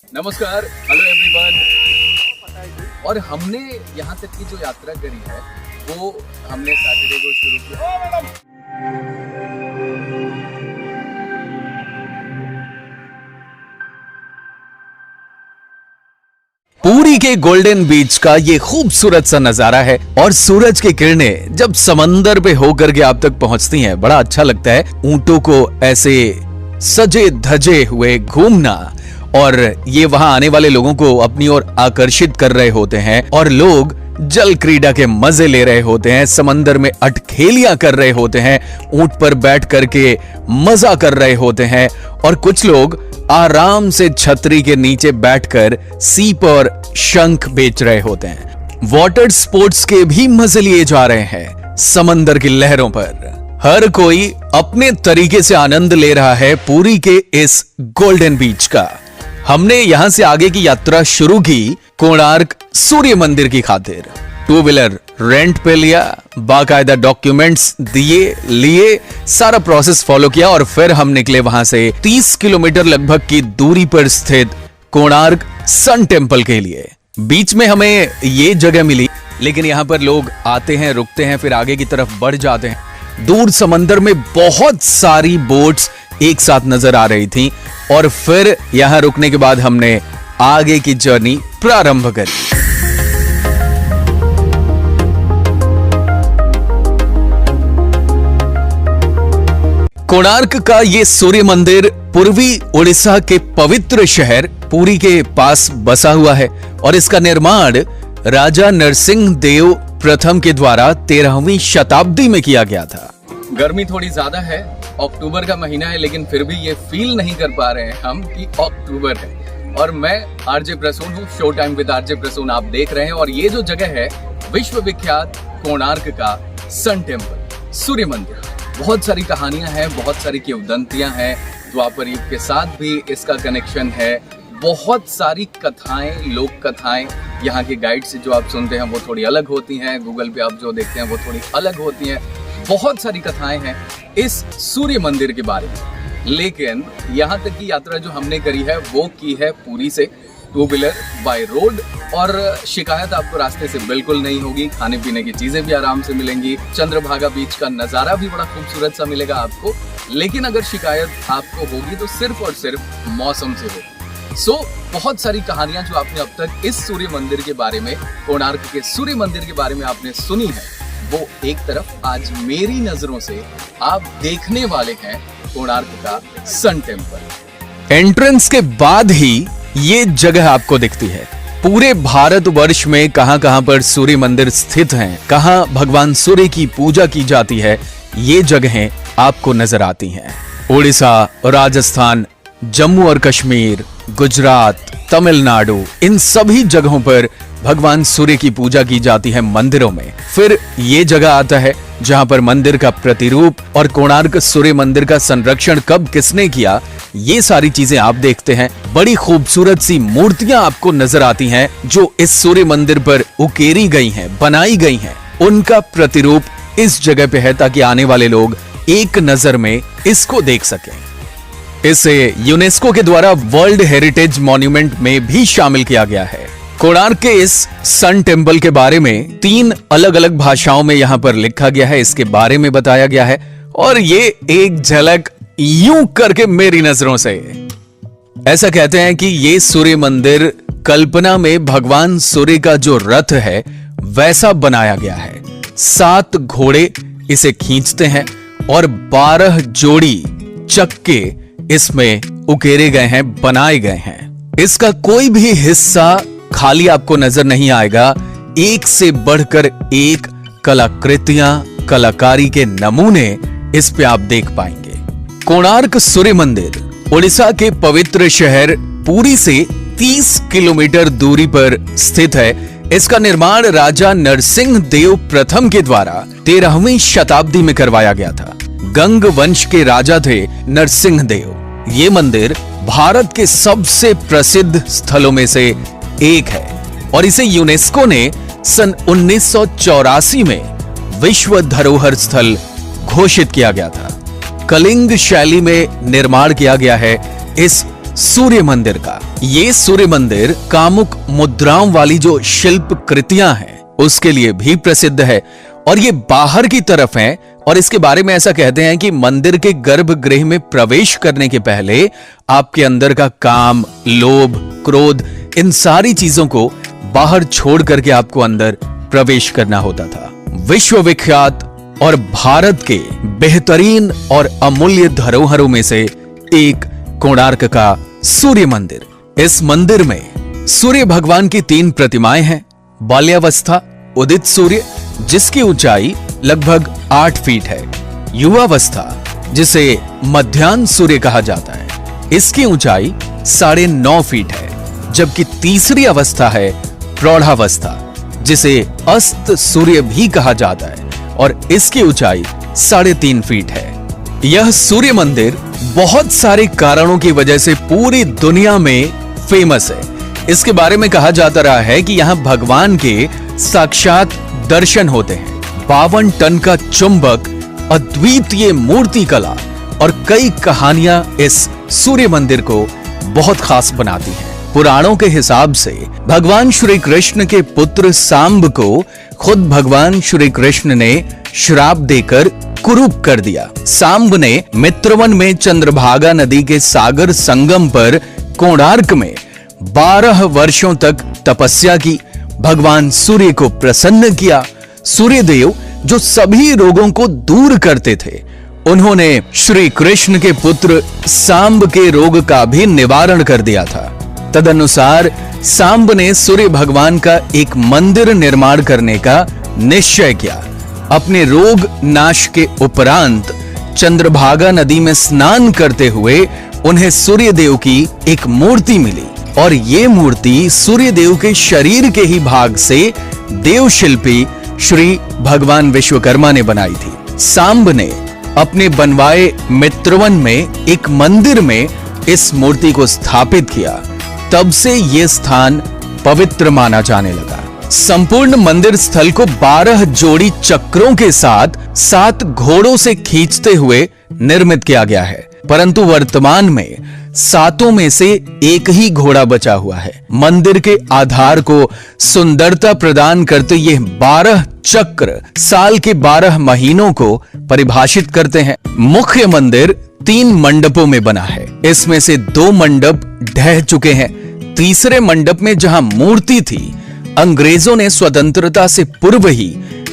नमस्कार, hello everyone. और हमने यहाँ तक की जो यात्रा करी है वो हमने सैटरडे को शुरू किया। पुरी के गोल्डन बीच का ये खूबसूरत सा नजारा है और सूरज की किरणें जब समंदर पे होकर के आप तक पहुंचती हैं, बड़ा अच्छा लगता है। ऊंटों को ऐसे सजे धजे हुए घूमना और ये वहां आने वाले लोगों को अपनी ओर आकर्षित कर रहे होते हैं और लोग जल क्रीड़ा के मजे ले रहे होते हैं, समंदर में अटखेलियां कर रहे होते हैं, ऊंट पर बैठ करके मजा कर रहे होते हैं और कुछ लोग आराम से छतरी के नीचे बैठकर सीप और शंख बेच रहे होते हैं। वाटर स्पोर्ट्स के भी मजे लिए जा रहे हैं समंदर की लहरों पर। हर कोई अपने तरीके से आनंद ले रहा है पुरी के इस गोल्डन बीच का। हमने यहां से आगे की यात्रा शुरू की कोणार्क सूर्य मंदिर की खातिर। 2 व्हीलर रेंट पे लिया, बाकायदा डॉक्यूमेंट्स लिए, सारा प्रोसेस फॉलो किया और फिर हम निकले वहां से 30 किलोमीटर लगभग की दूरी पर स्थित कोणार्क सन टेम्पल के लिए। बीच में हमें ये जगह मिली, लेकिन यहां पर लोग आते हैं, रुकते हैं, फिर आगे की तरफ बढ़ जाते हैं। दूर समंदर में बहुत सारी बोट्स एक साथ नजर आ रही थी और फिर यहां रुकने के बाद हमने आगे की जर्नी प्रारंभ करी। कोणार्क का ये सूर्य मंदिर पूर्वी उड़ीसा के पवित्र शहर पुरी के पास बसा हुआ है और इसका निर्माण राजा नरसिंह देव प्रथम के द्वारा 13वीं शताब्दी में किया गया था। गर्मी थोड़ी ज्यादा है, अक्टूबर का महीना है, लेकिन फिर भी ये फील नहीं कर पा रहे हैं हम कि अक्टूबर है। और मैं आरजे प्रसून हूँ, show time with RJ Prasoon आप देख रहे हैं। और ये जो जगह है विश्व विख्यात कोणार्क का सन टेम्पल सूर्य मंदिर। बहुत सारी कहानियां हैं, बहुत सारी किंवदंतियां हैं, द्वापर युग के साथ भी इसका कनेक्शन है। बहुत सारी कथाएं, लोक कथाएं यहाँ के गाइड से जो आप सुनते हैं वो थोड़ी अलग होती हैं, गूगल पे आप जो देखते हैं वो थोड़ी अलग होती हैं। बहुत सारी कथाएं हैं इस सूर्य मंदिर के बारे में। लेकिन यहाँ तक की यात्रा जो हमने करी है वो की है पुरी से 2 व्हीलर बाय रोड। और शिकायत आपको रास्ते से बिल्कुल नहीं होगी, खाने पीने की चीजें भी आराम से मिलेंगी, चंद्रभागा बीच का नजारा भी बड़ा खूबसूरत सा मिलेगा आपको। लेकिन अगर शिकायत आपको होगी तो सिर्फ और सिर्फ मौसम से होगी। बहुत सारी कहानियां जो आपने अब तक इस सूर्य मंदिर के बारे में, कोणार्क के सूर्य मंदिर के बारे में आपने सुनी है, वो एक तरफ आज मेरी नजरों से आप देखने वाले हैं कोणार्क का सन टेम्पल। एंट्रेंस के बाद ही ये जगह आपको दिखती है। पूरे भारतवर्ष में कहां-कहां पर सूर्य मंदिर स्थित हैं, कहां भगवान सूर्य की पूजा की जाती है, ये जगहें आपको नजर आती हैं। उड़ीसा, राजस्थान, जम्मू और कश्मीर, गुजरात, तमिलनाडु, इन सभी जगहों पर भगवान सूर्य की पूजा की जाती है मंदिरों में। फिर ये जगह आता है जहां पर मंदिर का प्रतिरूप और कोणार्क सूर्य मंदिर का संरक्षण कब किसने किया, ये सारी चीजें आप देखते हैं। बड़ी खूबसूरत सी मूर्तियां आपको नजर आती हैं जो इस सूर्य मंदिर पर उकेरी गई हैं, बनाई गई हैं। उनका प्रतिरूप इस जगह पे है ताकि आने वाले लोग एक नजर में इसको देख सकें। इसे यूनेस्को के द्वारा वर्ल्ड हेरिटेज मॉन्यूमेंट में भी शामिल किया गया है। कोणार्क के इस सन टेम्पल के बारे में 3 अलग अलग भाषाओं में यहाँ पर लिखा गया है, इसके बारे में बताया गया है। और ये एक झलक यूं करके मेरी नजरों से, ऐसा कहते हैं कि ये सूर्य मंदिर कल्पना में भगवान सूर्य का जो रथ है वैसा बनाया गया है। 7 घोड़े इसे खींचते हैं और 12 जोड़ी चक्के इसमें उकेरे गए हैं, बनाए गए हैं। इसका कोई भी हिस्सा खाली आपको नजर नहीं आएगा। एक से बढ़कर एक कलाकृतियां, कलाकारी के नमूने इस पे आप देख पाएंगे। कोणार्क सूर्य मंदिर उड़ीसा के पवित्र शहर पुरी से 30 किलोमीटर दूरी पर स्थित है। इसका निर्माण राजा नरसिंह देव प्रथम के द्वारा 13वीं शताब्दी में करवाया गया था। गंग वंश के राजा थे नरसिंह देव। ये मंदिर भारत के सबसे प्रसिद्ध स्थलों में से एक है और इसे यूनेस्को ने सन 1984 में विश्व धरोहर स्थल घोषित किया गया था। कलिंग शैली में निर्माण किया गया है इस सूर्य मंदिर का। ये सूर्य मंदिर कामुक मुद्राओं वाली जो शिल्प कृतियां हैं उसके लिए भी प्रसिद्ध है और ये बाहर की तरफ है। और इसके बारे में ऐसा कहते हैं कि मंदिर के गर्भगृह में प्रवेश करने के पहले आपके अंदर का काम, लोभ, क्रोध, इन सारी चीजों को बाहर छोड़ करके आपको अंदर प्रवेश करना होता था। विश्व विख्यात और भारत के बेहतरीन और अमूल्य धरोहरों में से एक कोणार्क का सूर्य मंदिर। इस मंदिर में सूर्य भगवान की 3 प्रतिमाएं हैं। बाल्यावस्था उदित सूर्य जिसकी ऊंचाई लगभग 8 फीट है, युवावस्था जिसे मध्याह्न सूर्य कहा जाता है, इसकी ऊंचाई 9.5 फीट है, जबकि तीसरी अवस्था है प्रौढ़ावस्था जिसे अस्त सूर्य भी कहा जाता है और इसकी ऊंचाई 3.5 फीट है। यह सूर्य मंदिर बहुत सारे कारणों की वजह से पूरी दुनिया में फेमस है। इसके बारे में कहा जाता रहा है कि यहां भगवान के साक्षात दर्शन होते हैं। 52 टन का चुंबक, अद्वितीय मूर्ति कला और कई कहानियां इस सूर्य मंदिर को बहुत खास बनाती हैं। पुराणों के हिसाब से भगवान श्री कृष्ण के पुत्र सांब को खुद भगवान श्री कृष्ण ने श्राप देकर कुरूप कर दिया। सांब ने मित्रवन में चंद्रभागा नदी के सागर संगम पर कोणार्क में 12 वर्षों तक तपस्या की, भगवान सूर्य को प्रसन्न किया। सूर्य देव जो सभी रोगों को दूर करते थे, उन्होंने श्री कृष्ण के पुत्र सांब के रोग का भी निवारण कर दिया था। तदनुसार सांब ने सूर्य भगवान का एक मंदिर निर्माण करने का निश्चय किया। अपने रोग नाश के उपरांत चंद्रभागा नदी में स्नान करते हुए उन्हें सूर्य देव की एक मूर्ति मिली और ये मूर्ति सूर्य देव के शरीर के ही भाग से देव शिल्पी श्री भगवान विश्वकर्मा ने बनाई थी। सांब ने अपने बनवाए मित्रवन में एक मंदिर में इस मूर्ति को स्थापित किया। तब से ये स्थान पवित्र माना जाने लगा। संपूर्ण मंदिर स्थल को 12 जोड़ी चक्रों के साथ 7 घोड़ों से खींचते हुए निर्मित किया गया है, परंतु वर्तमान में 7 में से एक ही घोड़ा बचा हुआ है। मंदिर के आधार को सुंदरता प्रदान करते ये 12 चक्र साल के 12 महीनों को परिभाषित करते हैं। मुख्य मंदिर 3 मंडपों में बना है। इसमें से 2 मंडप ढह चुके हैं। तीसरे मंडप में जहां मूर्ति थी, अंग्रेजों ने स्वतंत्रता से पूर्व ही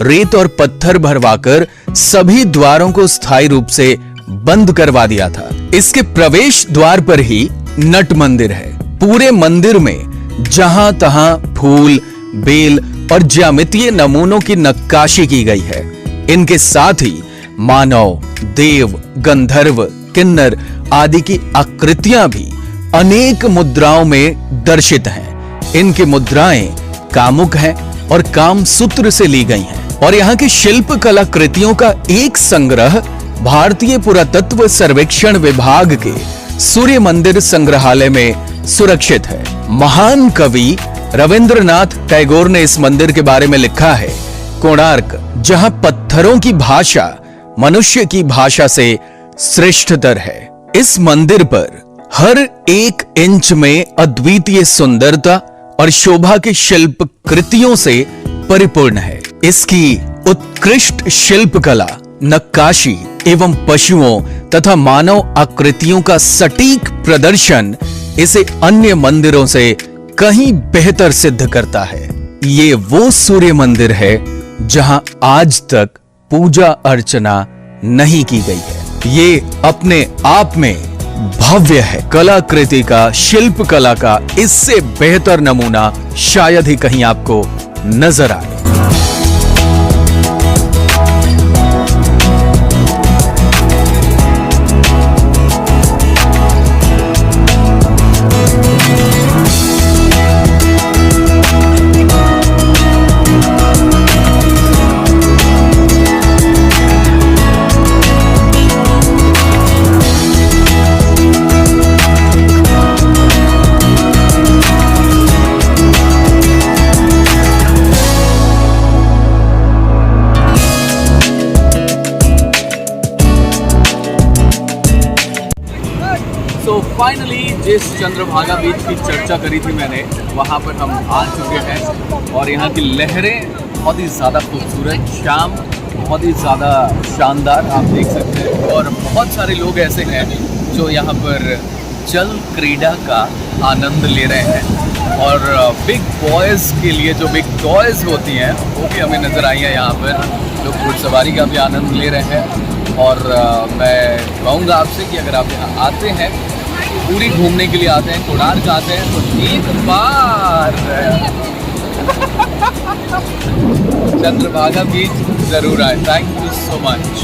रेत और पत्थर भरवाकर सभी द्वारों को स्थायी रूप से बंद करवा दिया था। इसके प्रवेश द्वार पर ही नट मंदिर है। पूरे मंदिर में जहां तहां फूल, बेल और ज्यामितीय नमूनों की नक्काशी की गई है। इनके साथ ही मानव, देव, गंधर्व, किन्नर आदि की आकृतियां भी अनेक मुद्राओं में दर्शित हैं। इनकी मुद्राएं कामुक हैं और काम सूत्र से ली गई हैं। और यहाँ की शिल्प कला कृतियों का एक संग्रह भारतीय पुरातत्व सर्वेक्षण विभाग के सूर्य मंदिर संग्रहालय में सुरक्षित है। महान कवि रविंद्रनाथ टैगोर ने इस मंदिर के बारे में लिखा है, कोणार्क जहां पत्थरों की भाषा मनुष्य की भाषा से श्रेष्ठतर है। इस मंदिर पर हर 1 इंच में अद्वितीय सुंदरता और शोभा की शिल्प कृतियों से परिपूर्ण है। इसकी उत्कृष्ट शिल्प कला, नक्काशी एवं पशुओं तथा मानव आकृतियों का सटीक प्रदर्शन इसे अन्य मंदिरों से कहीं बेहतर सिद्ध करता है। ये वो सूर्य मंदिर है जहां आज तक पूजा अर्चना नहीं की गई है। ये अपने आप में भव्य है। कलाकृति का, शिल्प कला का इससे बेहतर नमूना शायद ही कहीं आपको नजर आए। जिस चंद्रभागा बीच की चर्चा करी थी मैंने, वहाँ पर हम आ चुके हैं और यहाँ की लहरें बहुत ही ज़्यादा खूबसूरत, शाम बहुत ही ज़्यादा शानदार आप देख सकते हैं। और बहुत सारे लोग ऐसे हैं जो यहाँ पर जल क्रीड़ा का आनंद ले रहे हैं और बिग बॉयज़ के लिए जो बिग टॉयज़ होती हैं वो भी हमें नज़र आई हैं। यहाँ पर लोग घुड़सवारी का भी आनंद ले रहे हैं। और मैं कहूँगा आपसे कि अगर आप यहाँ आते हैं, पूरी घूमने के लिए आते हैं, कोणार्क आते हैं, तो एक बार चंद्रभागा बीच ज़रूर आए। Thank you so much.